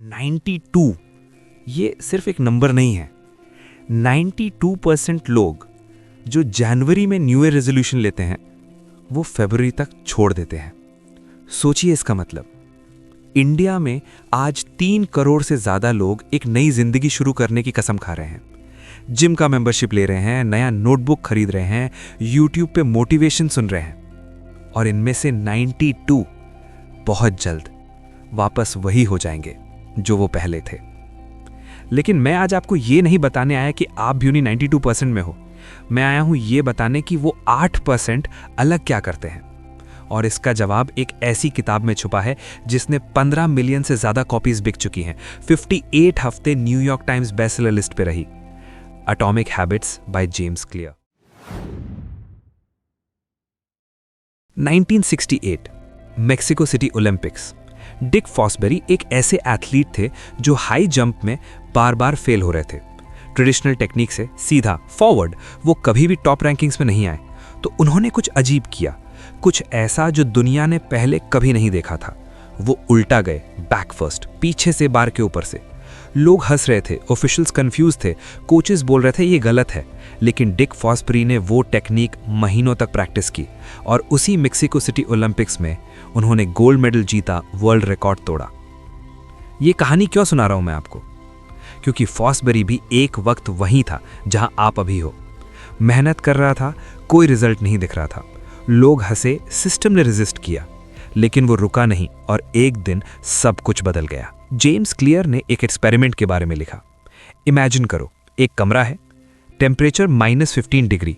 92 ये सिर्फ एक नंबर नहीं है। 92% लोग जो जनवरी में न्यू ईयर रेजोल्यूशन लेते हैं वो फरवरी तक छोड़ देते हैं। सोचिए इसका मतलब, इंडिया में आज 3 करोड़ से ज़्यादा लोग एक नई जिंदगी शुरू करने की कसम खा रहे हैं। जिम का मेंबरशिप ले रहे हैं, नया नोटबुक खरीद रहे हैं, यूट्यूब पे मोटिवेशन सुन रहे हैं, और इनमें से 92 बहुत जल्द वापस वही हो जाएंगे जो वो पहले थे। लेकिन मैं आज आपको ये नहीं बताने आया कि आप भी उन्हीं 92% में हो। मैं आया हूं ये बताने कि वो 8% अलग क्या करते हैं। और इसका जवाब एक ऐसी किताब में छुपा है जिसने 15 मिलियन से ज्यादा कॉपीज बिक चुकी हैं, 58 हफ्ते न्यूयॉर्क टाइम्स बेस्टसेलर लिस्ट पे रही। Atomic habits by James Clear. 1968 Mexico City Olympics. Dick Fosbury एक ऐसे एथलीट थे जो हाई जंप में बार बार फेल हो रहे थे। ट्रेडिशनल टेक्निक से सीधा फॉरवर्ड वो कभी भी टॉप रैंकिंग्स में नहीं आए, तो उन्होंने कुछ अजीब किया, कुछ ऐसा जो दुनिया ने पहले कभी नहीं देखा था। वो उल्टा गए, बैक फर्स्ट, पीछे से बार के ऊपर से। लोग हंस रहे थे, ऑफिशियल्स कंफ्यूज थे, कोचेस बोल रहे थे ये गलत है, लेकिन डिक फॉसबेरी ने वो टेक्निक महीनों तक प्रैक्टिस की और उसी मेक्सिको सिटी ओलंपिक्स में उन्होंने गोल्ड मेडल जीता, वर्ल्ड रिकॉर्ड तोड़ा। ये कहानी क्यों सुना रहा हूं मैं आपको? क्योंकि फॉसबेरी भी एक वक्त वहीं था जहां आप अभी हो। मेहनत कर रहा था, कोई रिजल्ट नहीं दिख रहा था, लोग हंसे, सिस्टम ने रेजिस्ट किया, लेकिन वो रुका नहीं और एक दिन सब कुछ बदल गया। जेम्स क्लियर ने एक एक्सपेरिमेंट के बारे में लिखा। इमेजिन करो, एक कमरा है, टेम्परेचर -15 डिग्री,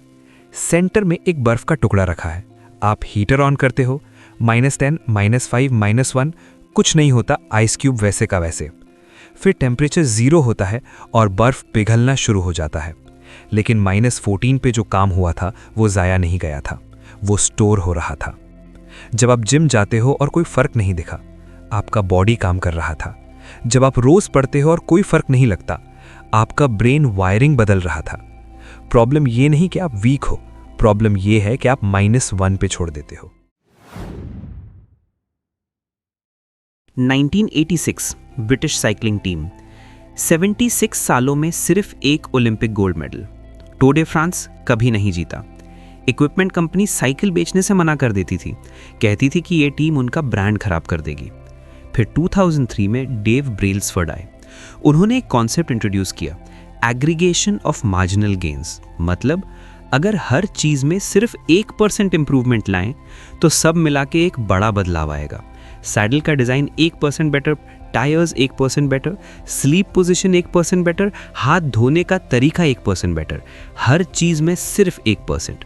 सेंटर में एक बर्फ का टुकड़ा रखा है। आप हीटर ऑन करते हो, -10, -5, -1 कुछ नहीं होता, आइस क्यूब वैसे का वैसे। फिर टेम्परेचर 0 होता है और बर्फ पिघलना शुरू हो जाता है। लेकिन -14 पे जो काम हुआ था वो ज़ाया नहीं गया था, वो स्टोर हो रहा था। जब आप जिम जाते हो और कोई फर्क नहीं दिखा, आपका बॉडी काम कर रहा था। जब आप रोज पढ़ते हो और कोई फर्क नहीं लगता, आपका ब्रेन वायरिंग बदल रहा था। प्रॉब्लम ये नहीं कि आप वीक हो, प्रॉब्लम ये है कि आप -1 पे छोड़ देते हो। 1986 ब्रिटिश साइकिलिंग टीम, 76 सालों में सिर्फ एक Olympic gold medal. Tour day France कभी नहीं जीता। इक्विपमेंट कंपनी साइकिल बेचने से मना कर देती थी, कहती थी कि ये टीम उनका ब्रांड खराब कर देगी। फिर 2003 में डेव ब्रेल्सफोर्ड आए। उन्होंने एक कॉन्सेप्ट इंट्रोड्यूस किया, एग्रीगेशन ऑफ मार्जिनल गेन्स। मतलब अगर हर चीज में सिर्फ 1% इंप्रूवमेंट लाएं तो सब मिला के एक बड़ा बदलाव आएगा। सैडल का design 1% better, tyres 1% better, sleep position 1% better, हाथ धोने का तरीका 1% बेटर, हर चीज में सिर्फ 1%।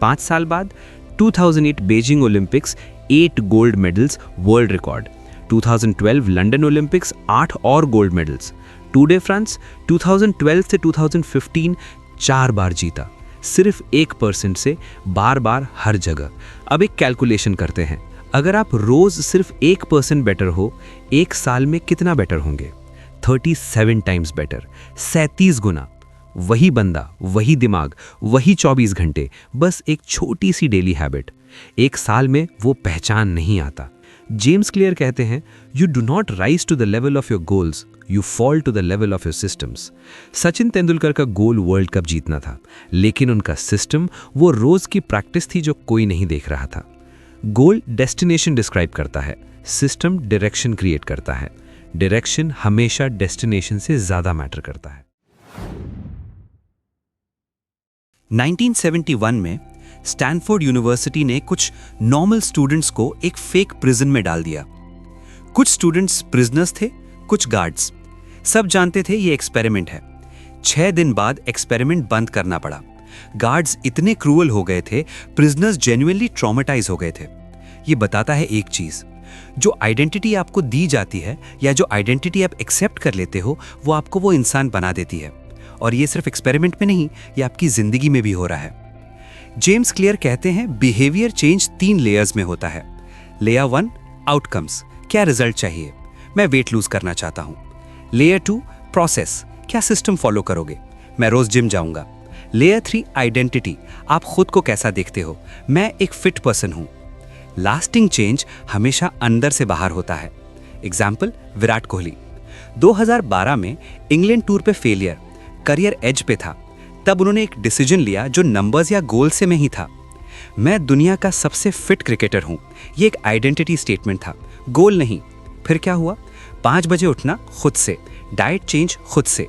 5 साल बाद 2008 Beijing Olympics, 8 gold medals, world record. 2012 London Olympics, 8 और gold medals. Tour day France 2012 से 2015 4 बार जीता, सिर्फ 1% से, बार बार हर जगह। अब एक कैलकुलेशन करते हैं, अगर आप रोज सिर्फ 1% बेटर हो, एक साल में कितना बेटर होंगे? 37 टाइम्स बेटर, 37 गुना। वही बंदा, वही दिमाग, वही 24 घंटे, बस एक छोटी सी डेली हैबिट। एक साल में वो पहचान नहीं आता। जेम्स क्लियर कहते हैं, you do not rise to the level of your goals, you fall to the level of your systems. Sachin Tendulkar का गोल वर्ल्ड कप जीतना था, लेकिन उनका सिस्टम वो रोज की प्रैक्टिस थी जो कोई नहीं देख रहा था। गोल डेस्टिनेशन डिस्क्राइब करता है, सिस्टम डायरेक्शन क्रिएट करता है। डायरेक्शन हमेशा डेस्टिनेशन से ज्यादा मैटर करता है। 1971 में स्टैनफोर्ड यूनिवर्सिटी ने कुछ नॉर्मल स्टूडेंट्स को एक फेक प्रिजन में डाल दिया। कुछ स्टूडेंट्स प्रिजनर्स थे, कुछ गार्ड्स। सब जानते थे ये एक्सपेरिमेंट है। 6 दिन बाद एक्सपेरिमेंट बंद करना पड़ा। गार्ड्स इतने क्रूअल हो गए थे, प्रिजनर्स जेन्युइनली ट्रॉमेटाइज हो गए थे। ये बताता है एक चीज, जो आइडेंटिटी आपको दी जाती है या जो आइडेंटिटी आप एक्सेप्ट कर लेते हो, वो आपको वो इंसान बना देती है। और ये सिर्फ एक्सपेरिमेंट में नहीं, ये आपकी जिंदगी में भी हो रहा है। जेम्स क्लियर कहते हैं, बिहेवियर चेंज 3 लेयर्स में होता है। लेयर 1 आउटकम्स, क्या रिजल्ट चाहिए? मैं वेट लूज करना चाहता हूं। लेयर 2 प्रोसेस, क्या सिस्टम फॉलो करोगे? मैं रोज जिम जाऊंगा। लेयर 3 आइडेंटिटी, आप खुद को कैसा देखते हो? मैं एक फिट पर्सन हूं। लास्टिंग चेंज हमेशा अंदर से बाहर होता है। एग्जाम्पल विराट कोहली। 2012 में इंग्लैंड टूर पे फेलियर, करियर एज पे था। तब उन्होंने एक डिसीजन लिया जो नंबर्स या गोल से में ही था। मैं दुनिया का सबसे फिट क्रिकेटर हूँ, ये एक आइडेंटिटी स्टेटमेंट था, गोल नहीं। फिर क्या हुआ? 5 बजे उठना खुद से, डाइट चेंज खुद से।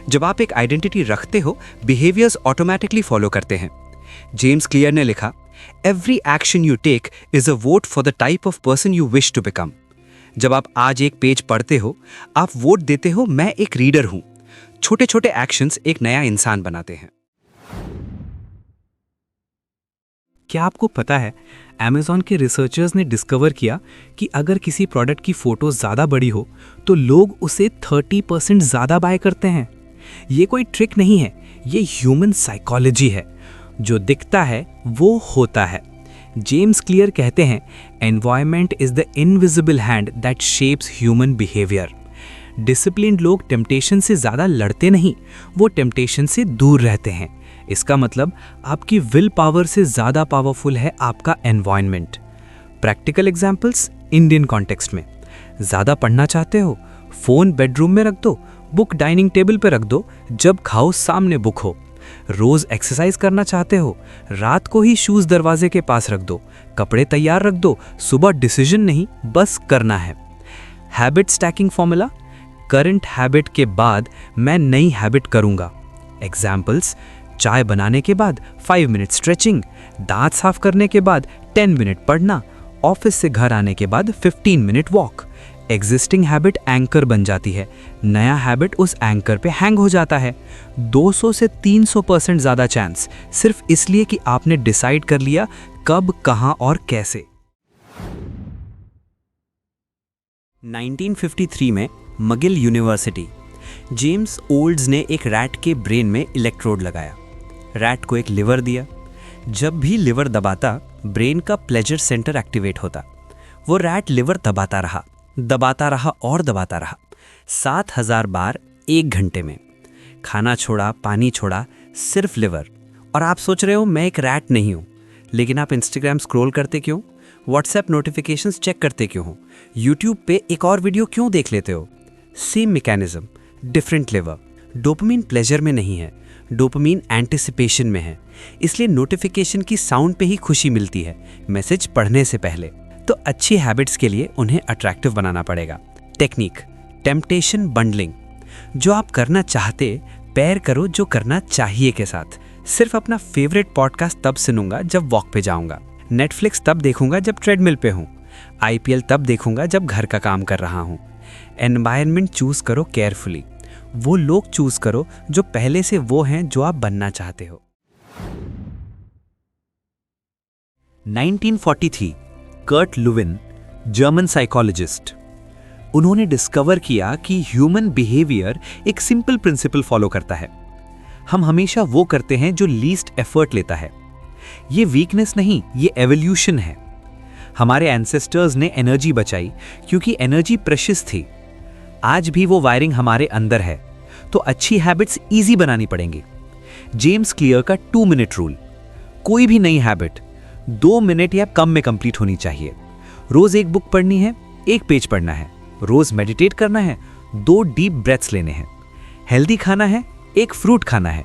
जब आप एक आइडेंटिटी रखते हो, बिहेवियर्स ऑटोमेटिकली फॉलो करते हैं। जेम्स क्लियर ने लिखा, every action you take is a vote for the type of person you wish to become. जब आप आज एक पेज पढ़ते हो, आप वोट देते हो, मैं एक रीडर हूं। छोटे छोटे एक्शंस एक नया इंसान बनाते हैं। क्या आपको पता है, Amazon के रिसर्चर्स ने डिस्कवर किया कि अगर किसी प्रोडक्ट की फोटो ज़्यादा बड़ी हो तो लोग उसे 30% ज़्यादा बाय करते हैं। ये कोई ट्रिक नहीं है, ये ह्यूमन साइकोलॉजी है। जो दिखता है वो होता है। जेम्स क्लियर कहते हैं, environment is the invisible hand that shapes human behaviour. Disciplined लोग टेम्पटेशन से ज़्यादा लड़ते नहीं, वो टेम्पटेशन से दूर रहते हैं। इसका मतलब आपकी विल पावर से ज़्यादा पावरफुल है आपका environment. Practical examples Indian context में, ज़्यादा पढ़ना चाहते हो, फ़ोन बेडरूम में रख दो, बुक डाइनिंग टेबल पर रख दो, जब खाओ सामने बुक हो। रोज़ एक्सरसाइज करना चाहते हो, रात को ही शूज़ दरवाजे के पास रख दो, कपड़े तैयार रख दो, सुबह डिसीजन नहीं बस करना है। Habit stacking formula, current habit के बाद मैं नई हैबिट करूंगा। एग्जाम्पल्स, चाय बनाने के बाद 5 मिनट स्ट्रेचिंग, दांत साफ करने के बाद 10 मिनट पढ़ना, ऑफिस से घर आने के बाद 15 minute walk. Existing habit anchor बन जाती है, नया हैबिट उस एंकर पे हैंग हो जाता है। 200 से 300% ज़्यादा चांस, सिर्फ इसलिए कि आपने डिसाइड कर लिया कब, कहां और कैसे। 1953 में मगिल यूनिवर्सिटी, जेम्स ओल्ड्स ने एक रैट के ब्रेन में इलेक्ट्रोड लगाया। रैट को एक लिवर दिया। जब भी लिवर दबाता, ब्रेन का प्लेजर सेंटर एक्टिवेट होता। वो रैट लिवर दबाता रहा और दबाता रहा 7000 बार 1 घंटे में। खाना छोड़ा, पानी छोड़ा, सिर्फ लिवर। और आप सोच रहे हो मैं एक रैट नहीं हूँ, लेकिन आप इंस्टाग्राम स्क्रॉल करते क्यों? व्हाट्सएप नोटिफिकेशंस चेक करते क्यों हो? यूट्यूब पे एक और वीडियो क्यों देख लेते हो? Same mechanism, different liver. Dopamine pleasure में नहीं है, डोपामिन एंटिसिपेशन में है। इसलिए नोटिफिकेशन की साउंड पे ही खुशी मिलती है, मैसेज पढ़ने से पहले। तो अच्छी हैबिट्स के लिए उन्हें अट्रैक्टिव बनाना पड़ेगा। Technique, temptation bundling. जो आप करना चाहते पेयर करो जो करना चाहिए के साथ। सिर्फ अपना फेवरेट पॉडकास्ट तब सुनूंगा जब वॉक पे जाऊंगा, नेटफ्लिक्स तब देखूंगा जब ट्रेडमिल पे हूँ, IPL तब देखूंगा जब घर का काम कर रहा हूँ। एनवायरनमेंट चूज करो केयरफुली, वो लोग चूज करो जो पहले से वो हैं जो आप बनना चाहते हो। 1943, कर्ट लुविन, जर्मन साइकोलॉजिस्ट, उन्होंने डिस्कवर किया कि ह्यूमन बिहेवियर एक सिंपल प्रिंसिपल फॉलो करता है। हम हमेशा वो करते हैं जो लीस्ट एफर्ट लेता है। ये वीकनेस नहीं, ये एवोल्यूशन है। हमारे एंसेस्टर्स ने एनर्जी बचाई क्योंकि एनर्जी प्रेशियस थी। आज भी वो वायरिंग हमारे अंदर है, तो अच्छी हैबिट्स इजी बनानी पड़ेंगी। जेम्स क्लियर का 2 मिनट रूल, कोई भी नई हैबिट 2 मिनट या कम में कंप्लीट होनी चाहिए। रोज एक बुक पढ़नी है, 1 पेज पढ़ना है। रोज मेडिटेट करना है, 2 डीप ब्रेथ्स लेने हैं। हेल्दी खाना है, 1 फ्रूट खाना है।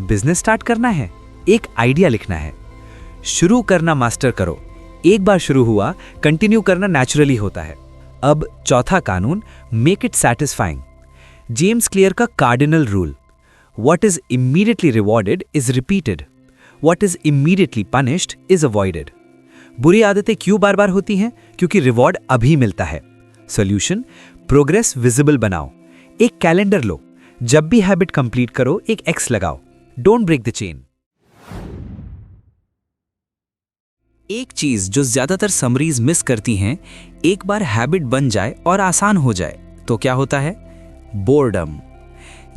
बिजनेस स्टार्ट करना है, 1 आइडिया लिखना है। शुरू करना मास्टर करो, एक बार शुरू हुआ कंटिन्यू करना नेचुरली होता है। अब चौथा कानून, make it satisfying. James Clear का cardinal rule, what is immediately rewarded is repeated, what is immediately punished is avoided. बुरी आदतें क्यों बार बार होती हैं? क्योंकि रिवॉर्ड अभी मिलता है। सॉल्यूशन, प्रोग्रेस विजिबल बनाओ। एक कैलेंडर लो, जब भी हैबिट कंप्लीट करो एक एक्स लगाओ। Don't break the chain. एक चीज जो ज्यादातर समरीज मिस करती हैं, एक बार हैबिट बन जाए और आसान हो जाए तो क्या होता है? Boredom.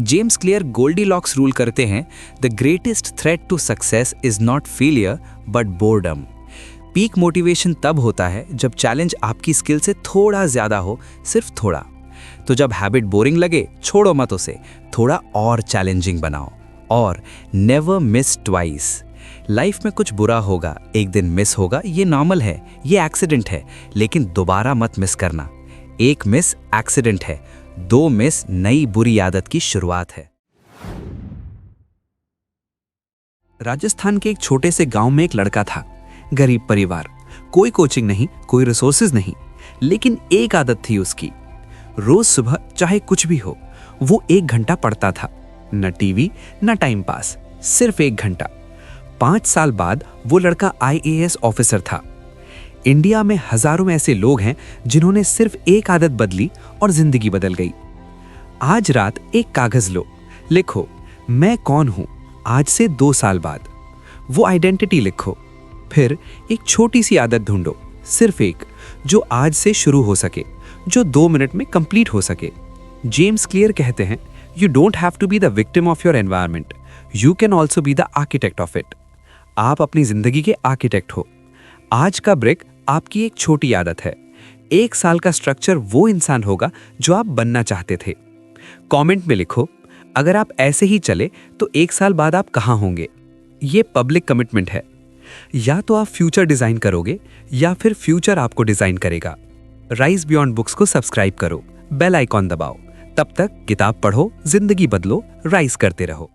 James Clear Goldilocks rule करते हैं, the greatest threat to success is not failure but boredom. Peak motivation तब होता है जब चैलेंज आपकी स्किल से थोड़ा ज्यादा हो, सिर्फ थोड़ा। तो जब हैबिट बोरिंग लगे, छोड़ो मत उसे, थोड़ा और चैलेंजिंग बनाओ। और नेवर मिस ट्वाइस। लाइफ में कुछ बुरा होगा, एक दिन मिस होगा, ये नॉर्मल है, ये एक्सीडेंट है, लेकिन दोबारा मत मिस करना। एक मिस एक्सीडेंट है, 2 मिस नई बुरी आदत की शुरुआत है। राजस्थान के एक छोटे से गांव में एक लड़का था, गरीब परिवार, कोई कोचिंग नहीं, कोई रिसोर्सेज नहीं, लेकिन एक आदत थी उसकी। रोज सुबह चाहे कुछ भी हो, वो 1 घंटा पढ़ता था। न टीवी न टाइम पास, सिर्फ 1 घंटा। 5 साल बाद वो लड़का IAS ऑफिसर था। इंडिया में हजारों ऐसे लोग हैं जिन्होंने सिर्फ एक आदत बदली और जिंदगी बदल गई। आज रात एक कागज लो, लिखो मैं कौन हूं आज से 2 साल बाद। वो आइडेंटिटी लिखो। फिर एक छोटी सी आदत ढूंढो, सिर्फ एक, जो आज से शुरू हो सके, जो 2 मिनट में कंप्लीट हो सके। जेम्स क्लियर कहते हैं, you don't have to be the victim of your environment, you can also be the architect of it. आप अपनी जिंदगी के आर्किटेक्ट हो। आज का ब्रेक आपकी एक छोटी आदत है। 1 साल का स्ट्रक्चर वो इंसान होगा जो आप बनना चाहते थे। कमेंट में लिखो, अगर आप ऐसे ही चले तो 1 साल बाद आप कहां होंगे। ये पब्लिक कमिटमेंट है। या तो आप फ्यूचर डिजाइन करोगे या फिर फ्यूचर आपको डिजाइन करेगा। राइज बियॉन्ड बुक्स को सब्सक्राइब करो, बेल आइकॉन दबाओ। तब तक किताब पढ़ो, जिंदगी बदलो, राइज करते रहो।